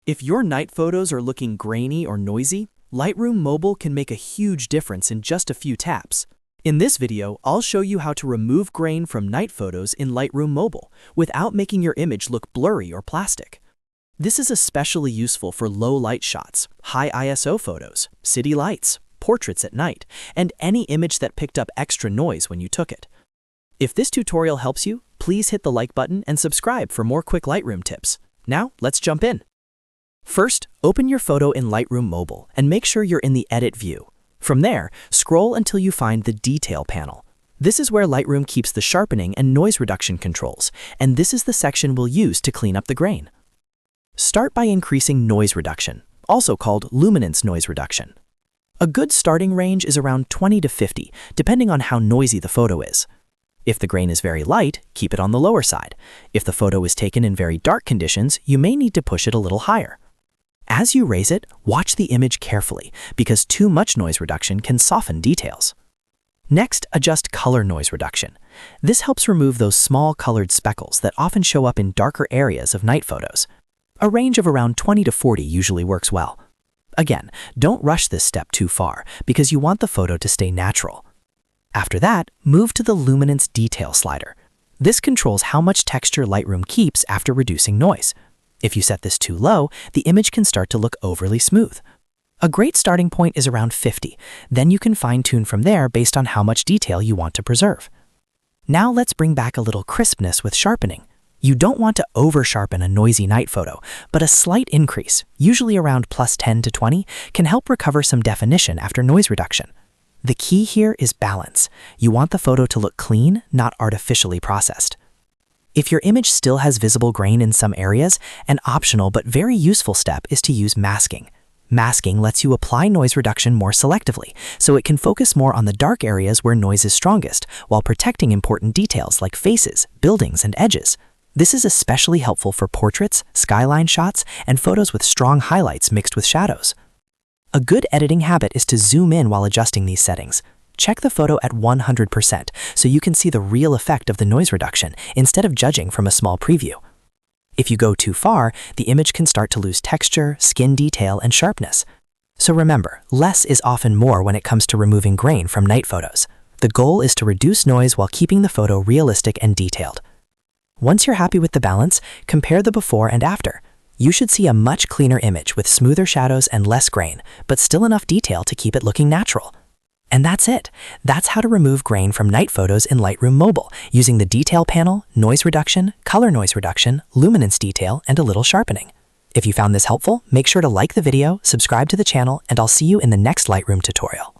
If your night photos are looking grainy or noisy, Lightroom Mobile can make a huge difference in just a few taps. In this video, I'll show you how to remove grain from night photos in Lightroom Mobile without making your image look blurry or plastic. This is especially useful for low light shots, high ISO photos, city lights, portraits at night, and any image that picked up extra noise when you took it. If this tutorial helps you, please hit the like button and subscribe for more quick Lightroom tips. Now, let's jump in. First, open your photo in Lightroom Mobile and make sure you're in the Edit view. From there, scroll until you find the Detail panel. This is where Lightroom keeps the sharpening and noise reduction controls, and this is the section we'll use to clean up the grain. Start by increasing noise reduction, also called luminance noise reduction. A good starting range is around 20 to 50, depending on how noisy the photo is. If the grain is very light, keep it on the lower side. If the photo is taken in very dark conditions, you may need to push it a little higher. As you raise it, watch the image carefully, because too much noise reduction can soften details. Next, adjust color noise reduction. This helps remove those small colored speckles that often show up in darker areas of night photos. A range of around 20 to 40 usually works well. Again, don't rush this step too far, because you want the photo to stay natural. After that, move to the Luminance Detail slider. This controls how much texture Lightroom keeps after reducing noise. If you set this too low, the image can start to look overly smooth. A great starting point is around 50, then you can fine-tune from there based on how much detail you want to preserve. Now let's bring back a little crispness with sharpening. You don't want to over-sharpen a noisy night photo, but a slight increase, usually around plus 10 to 20, can help recover some definition after noise reduction. The key here is balance. You want the photo to look clean, not artificially processed. If your image still has visible grain in some areas, an optional but very useful step is to use masking. Masking lets you apply noise reduction more selectively, so it can focus more on the dark areas where noise is strongest, while protecting important details like faces, buildings, and edges. This is especially helpful for portraits, skyline shots, and photos with strong highlights mixed with shadows. A good editing habit is to zoom in while adjusting these settings. Check the photo at 100% so you can see the real effect of the noise reduction instead of judging from a small preview. If you go too far, the image can start to lose texture, skin detail, and sharpness. So remember, less is often more when it comes to removing grain from night photos. The goal is to reduce noise while keeping the photo realistic and detailed. Once you're happy with the balance, compare the before and after. You should see a much cleaner image with smoother shadows and less grain, but still enough detail to keep it looking natural. And that's it. That's how to remove grain from night photos in Lightroom Mobile using the Detail panel, noise reduction, color noise reduction, luminance detail, and a little sharpening. If you found this helpful, make sure to like the video, subscribe to the channel, and I'll see you in the next Lightroom tutorial.